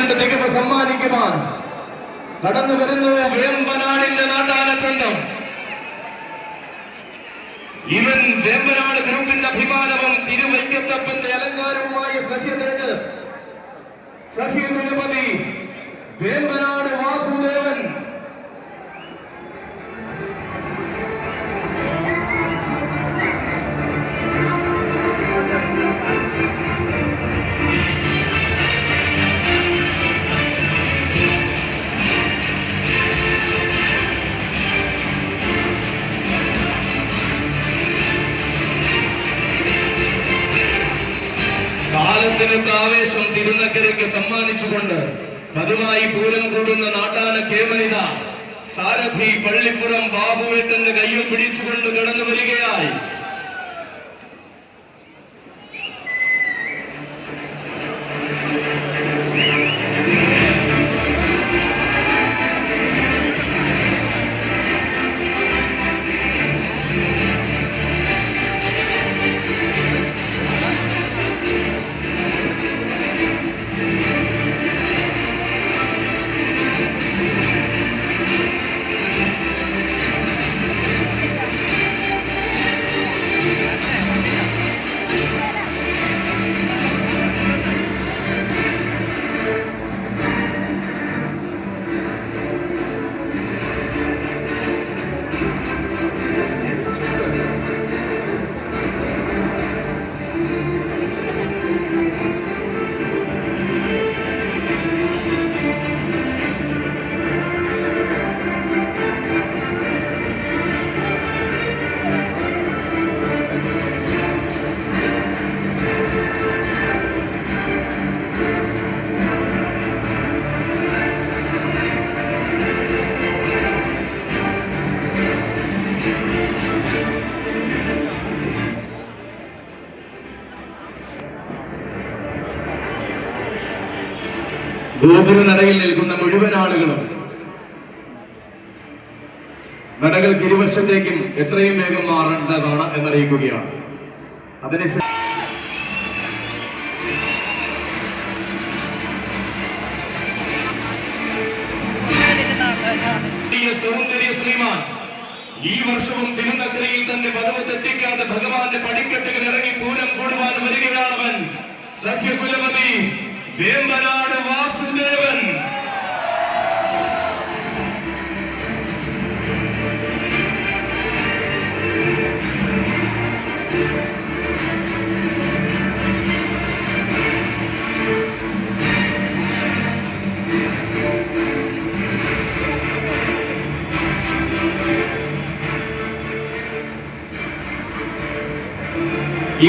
രണ്ട് തികവ് സമ്മാനിക്കുവാൻ കടന്നു വരുന്നു വേമ്പനാടിന്റെ നാട്ടാന ചന്തം. ഇവൻ വേമ്പനാട് ഗ്രൂപ്പിന്റെ അഭിമാനവും തിരുവൈക്കത്തപ്പന്റെ അലങ്കാരവുമായ സഖ്യ തേജസ്, സഖ്യ ഗണപതി, വേമ്പനാട് വാസുദേവൻ. കാലത്തിനൊക്കെ ആവേശം തിരുനക്കരയ്ക്ക് സമ്മാനിച്ചുകൊണ്ട് പതിവായി പൂരം കൂടുന്ന നാട്ടാന കേമനിത സാരഥി പള്ളിപ്പുറം ബാബുവേട്ടന്റെ കയ്യിൽ പിടിച്ചുകൊണ്ട് കടന്നു വരികയായി. ഗോപുരനടയിൽ നിൽക്കുന്ന മുഴുവൻ ആളുകളും നടകൾക്ക് ഇരുവശത്തേക്കും എത്രയും വേഗം മാറേണ്ടതാണ് എന്നറിയിക്കുകയാണ്. അതിനുശേഷം സൗന്ദര്യ ശ്രീമാൻ ഈ വർഷവും തിരുനക്കരയിൽ തന്നെ പദവ് തെറ്റിക്കാതെ ഭഗവാന്റെ പടിക്കെട്ടുകൾ ഇറങ്ങി പൂരം കൂടുവാൻ വരികയാണവൻ. സഖ്യകുലപതി വേമ്പനാട് വാസുദേവൻ.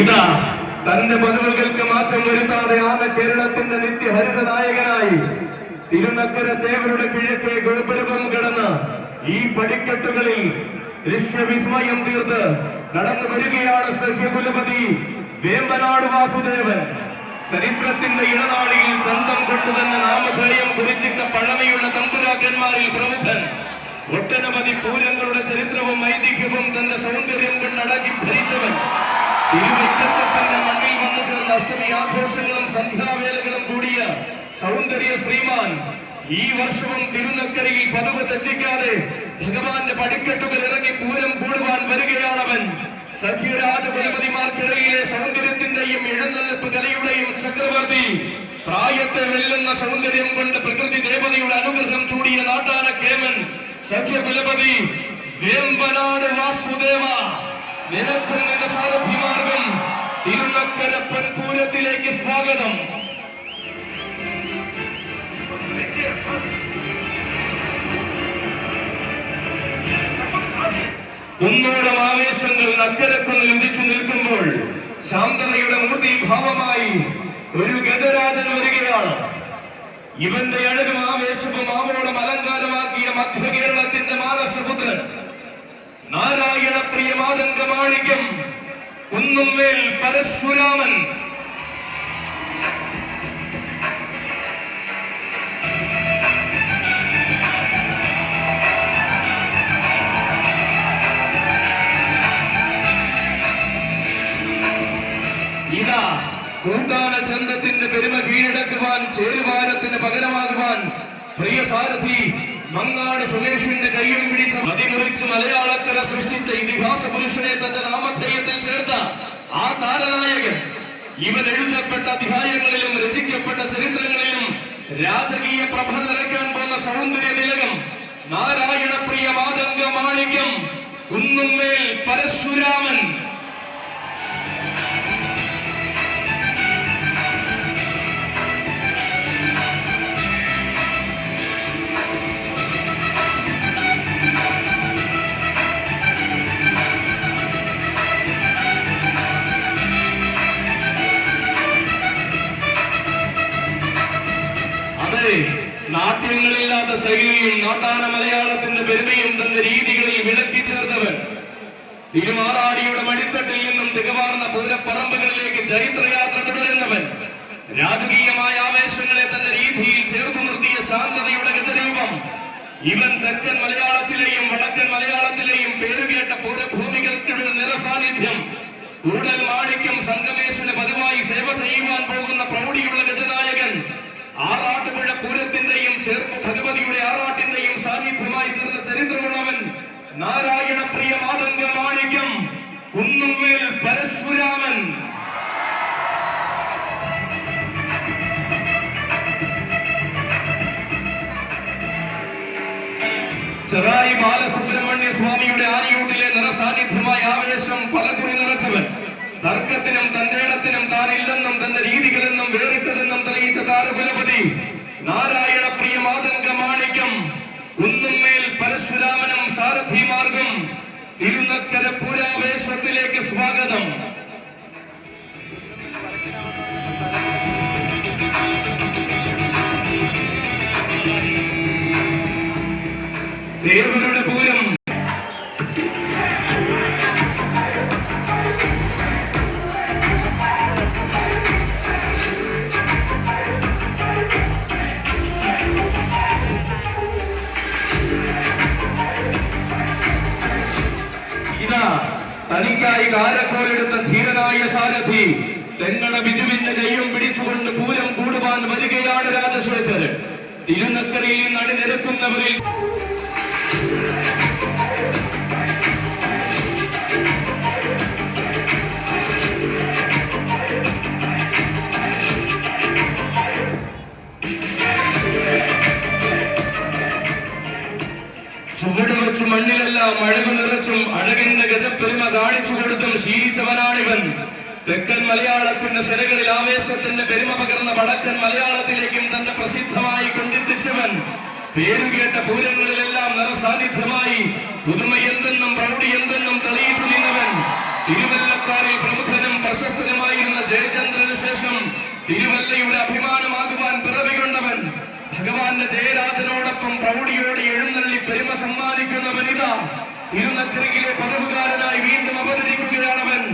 ഇതാ തന്റെ പദവികൾക്ക് മാറ്റം വരുത്താതെ ആന കേരളത്തിന്റെ നിത്യഹരിത നായകനായി തിരുനക്കര തേവരുടെ കിഴക്കേ ഗോപുരം കടന്ന് ഈ പടിക്കെട്ടുകളിൽ ദൃശ്യവിസ്മയം തീർത്ത് കടന്നു വരികയാണ് സഖ്യകുലപതി വേമ്പനാട് വാസുദേവൻ. ചരിത്രത്തിന്റെ ഇടനാഴിയിൽ ചന്തം കൊണ്ട് തന്നെ നാമധേയം കുറിച്ചിട്ട പഴമയുള്ള തമ്പുരാക്കന്മാരിൽ പ്രമുഖൻ. ഒട്ടനവധി പൂരങ്ങളുടെ ചരിത്രവും ഐതിഹ്യവും തന്റെ സൗന്ദര്യം കൊണ്ടടക്കി ഭരിച്ചവൻ. തിരുവൈക്കത്തപ്പന്റെ മണ്ണിൽ വന്നു ചേർന്ന അഷ്ടമി ആഘോഷങ്ങളും സന്ധ്യാവേളകളും കൂടിയ സൗന്ദര്യ ശ്രീമാൻ ഈ വർഷവും തിരുനക്കരയിൽ പദവ് തെറ്റിക്കാതെ ഭഗവാന്റെ പടിക്കെട്ടുകൾ ഇറങ്ങി പൂരം കൂടുവാൻ വരികയാണവൻ. സഖ്യരാജകുലപതിമാർക്കിടയിലെ സൗന്ദര്യത്തിന്റെയും എഴുന്നള്ളിപ്പ് കലയുടെയും ചക്രവർത്തി, പ്രായത്തെ വെല്ലുന്ന സൗന്ദര്യം കൊണ്ട് പ്രകൃതി ദേവതയുടെ അനുഗ്രഹം ചൂടിയ നാട്ടാന കേമൻ സഖ്യകുലപതി വേമ്പനാട് വാസുദേവ. നിനക്കും നിന്റെ സാരഥിമാർഗം തിരുനക്കര പെൺപൂരത്തിലേക്ക് സ്വാഗതം. കുന്നോളം ആവേശങ്ങൾ നക്കരക്കുന്നിൽ ഉദിച്ചു നിൽക്കുമ്പോൾ ശാന്തതയുടെ മൂർത്തിഭാവമായി ഒരു ഗജരാജൻ വരികയാണ്. ഇവന്റെ അഴകും ആവേശവും ആവോളം അലങ്കാരമാക്കിയ മധ്യ കേരളത്തിന്റെ മാനസപുത്രൻ, നാരായണ പ്രിയ മാതംഗമാണിക്യം കുന്നുമ്മേൽ പരശുരാമൻ. കൂട്ടാന ചന്തത്തിന്റെ പെരുമ കീഴടക്കുവാൻ ചേരുവാരത്തിന് പകരമായി പ്രിയ സാരഥി മങ്ങാട് സുമേഷിന്റെ കയ്യും പിടിച്ച മതിമുറിച്ച് മലയാളക്കര സൃഷ്ടിച്ച ഇതിഹാസ പുരുഷനെ തന്റെ നാമധേയത്തിൽ ചേർത്ത ആ താരനായകൻ, ഇവൻ എഴുതപ്പെട്ട അധ്യായങ്ങളിലും രചിക്കപ്പെട്ട ചരിത്രങ്ങളിലും രാജകീയ പ്രഭ നിറയ്ക്കാൻ പോകുന്ന സൗന്ദര്യ തിലകം, നാരായണ പ്രിയ മാതംഗ മാണിക്യം, കുന്നുമ്മേൽ പരശുരാമൻ. നാട്യങ്ങളില്ലാത്ത ശൈലിയും നാട്ടാന മലയാളത്തിന്റെ പെരുമയും തന്റെ രീതികളിൽ വിളക്കി ചേർത്തവൻ, തിരുമാറാടിയുടെ മടിത്തട്ടിൽ നിന്നും തികവാർന്ന പൂരപ്പറമ്പുകളിലേക്ക് ചരിത്രയാത്ര തുടരുന്നവൻ, രാജകീയമായ ആവേശങ്ങളെ തന്റെ രീതിയിൽ ചേർത്തു നിർത്തിയ ശാന്തതയുടെ ഗജരൂപം. ഇവൻ തെക്കൻ മലയാളത്തിലെയും വടക്കൻ മലയാളത്തിലെയും പേരുകേട്ട പൂരഭൂമികൾക്ക് നിറസാന്നിധ്യം. കൂടൽ മാണിക്യം സംഗമേശ്വരന് പതിവായി സേവ ചെയ്യുവാൻ പോകുന്ന പ്രൗഢിയുള്ള ഗജനായകൻ, ആറാട്ടുപുഴ പൂരത്തിന്റെയും ചേർപ്പ് ഭഗവതിയുടെ ആറാട്ടിന്റെയും സാന്നിധ്യമായി തീർന്ന ചരിത്രമുള്ളവൻ, നാരായണ പ്രിയ മാതംഗ മാണിക്യം, കുന്നുമ്മേൽ പരശുരാമൻ. ചെറായി ബാലസുബ്രഹ്മണ്യ സ്വാമിയുടെ ആനയൂട്ടിലെ നിറസാന്നിധ്യമായ ആവേശം പലകുറി നിറച്ചവൻ, തർക്കത്തിനും തന്റേടത്തിനും താനില്ലെന്നും തന്റെ രീതികളെന്നും വേറിട്ടതെന്നും തെളിയിച്ച താരകുലപതി, നാരായണ പ്രിയ മാതംഗ മാണിക്യം, കുന്നുമ്മേൽ പരശുരാമനും സാരഥി മാർഗം. തിരുനക്കര പൂരാവേശത്തിലേക്ക് സ്വാഗതം. ദേവരുടെ പൂരം തനിക്കായി കാരക്കോലെടുത്ത ധീരനായ സാരഥി, തെങ്ങണ ബിജുവിന്റെ കൈയും പിടിച്ചുകൊണ്ട് പൂരം കൂടുവാൻ വരികയാണ് രാജശേഖരൻ. തിരുനക്കരയിൽ നടുനിരക്കുന്നവരിൽ ചുവട് വെച്ച് മണ്ണിലെല്ലാം അഴകു നിറച്ചും അഴകിന്റെ ഗജപ്പെരുമ കാണിച്ചു കൊടുത്തും ശീലിച്ചവനാണിവൻ. തെക്കൻ മലയാളത്തിന്റെ സിരകളിൽ ആവേശത്തിന്റെ പെരുമ പകർന്ന വടക്കൻ മലയാളത്തിലേക്കും തന്റെ പ്രസിദ്ധമായി കൊണ്ടെത്തിച്ചവൻ. പേരുകേട്ട പൂരങ്ങളിലെല്ലാം നിറസാന്നിധ്യമായി പുതുമയെന്തെന്നും പ്രൗഢി എന്തെന്നും തെളിയിച്ചു നിന്നവൻ. തിരുവല്ലക്കാരിൽ പ്രമുഖനും പ്രശസ്തനുമായിരുന്ന ജയചന്ദ്രന് ശേഷം തിരുവല്ലയുടെ അഭിമാനമാകുവാൻ പിറവികൊണ്ടവൻ. ഭഗവാന്റെ ജയരാജനോടൊപ്പം പ്രൗഢിയോടെ എഴുന്നള്ളി പെരുമ സമ്മാനിക്കുന്നവനിതാ തിരുനക്കരയിലെ പദവുകാരനായി വീണ്ടും അവതരിക്കുകയാണവൻ.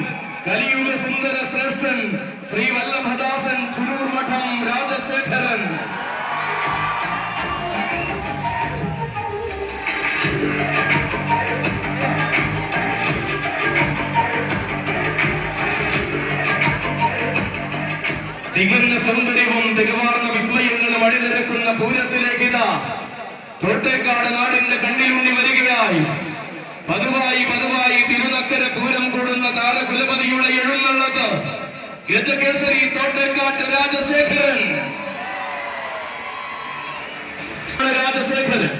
കലിയുഗ സുന്ദര ശ്രേഷ്ഠൻ ശ്രീ വല്ലഭദാസൻ ചുരൂർ മഠം രാജശേഖരൻ. തികഞ്ഞ സൗന്ദര്യവും തികവാർന്ന വിസ്മയങ്ങളും അണിനിരക്കുന്ന പൂരത്തിലേക്ക് ഇതാ തോട്ടേക്കാട് നാടിന്റെ കണ്ണിലുണ്ണി വരികയായി. പതിവായി പതിവായി തിരുനക്കര പൂരം കൂടുന്ന താരകുലപതിയുടെ എഴുന്നള്ളത്ത് ഗജകേസരി തോട്ടേക്കാട്ട് രാജശേഖരൻ. രാജശേഖരൻ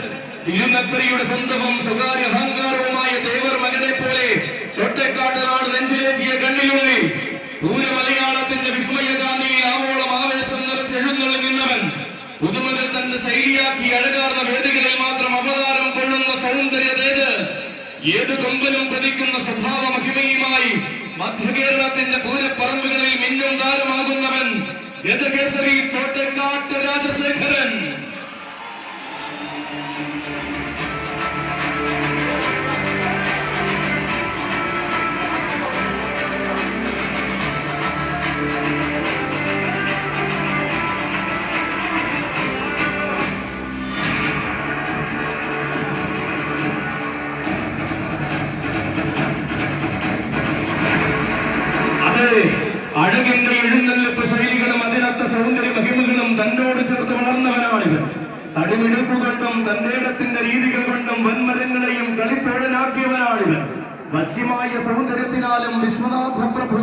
തിരുനക്കരയുടെ സ്വന്തവും സ്വകാര്യ അഹങ്കാരവുമായ തേവർ മകനെ പോലെ തോട്ടേക്കാട്ട് നാട് നെഞ്ചിലേറ്റിയ കണ്ണിലുണ്ണി. പൂരമലയാളത്തിന്റെ വിസ്മയഗാന്ധിയിൽ ആവോളം ആവേശം നിറച്ചെഴുന്നള്ളി നിന്നവൻ. പുതുമകൾ തന്റെ ശൈലിയാക്കി അഴകാർന്ന വേദികളിൽ മാത്രം അവതാരം കൊള്ളുന്ന സൗന്ദര്യ തേജസ്, ഏതു കൊമ്പനും പ്രതിക്കുന്ന സ്വഭാവ മഹിമയുമായി മധ്യകേരളത്തിന്റെ പൂരപ്പറമ്പുകളിൽ മിന്നും താരമാകുന്നവൻ ഗജകേസരി തോട്ടേക്കാട്ട് രാജശേഖരൻ. അഴകിന്റെ എഴുന്നള്ളിപ്പ് ശൈലികളും അതിനൊത്ത സൗന്ദര്യ മഹിമകളും തന്നോട് ചേർത്ത് വളർന്നവനാണിവൻ. തടിമിടുക്കുകൊണ്ടും തന്റേടത്തിന്റെ രീതികൾ കൊണ്ടും വൻമരങ്ങളെയും കളിത്തോടനാക്കിയവനാണിവൻ. വശ്യമായ സൗന്ദര്യത്തിനാലും വിശ്വനാഥ പ്രഭു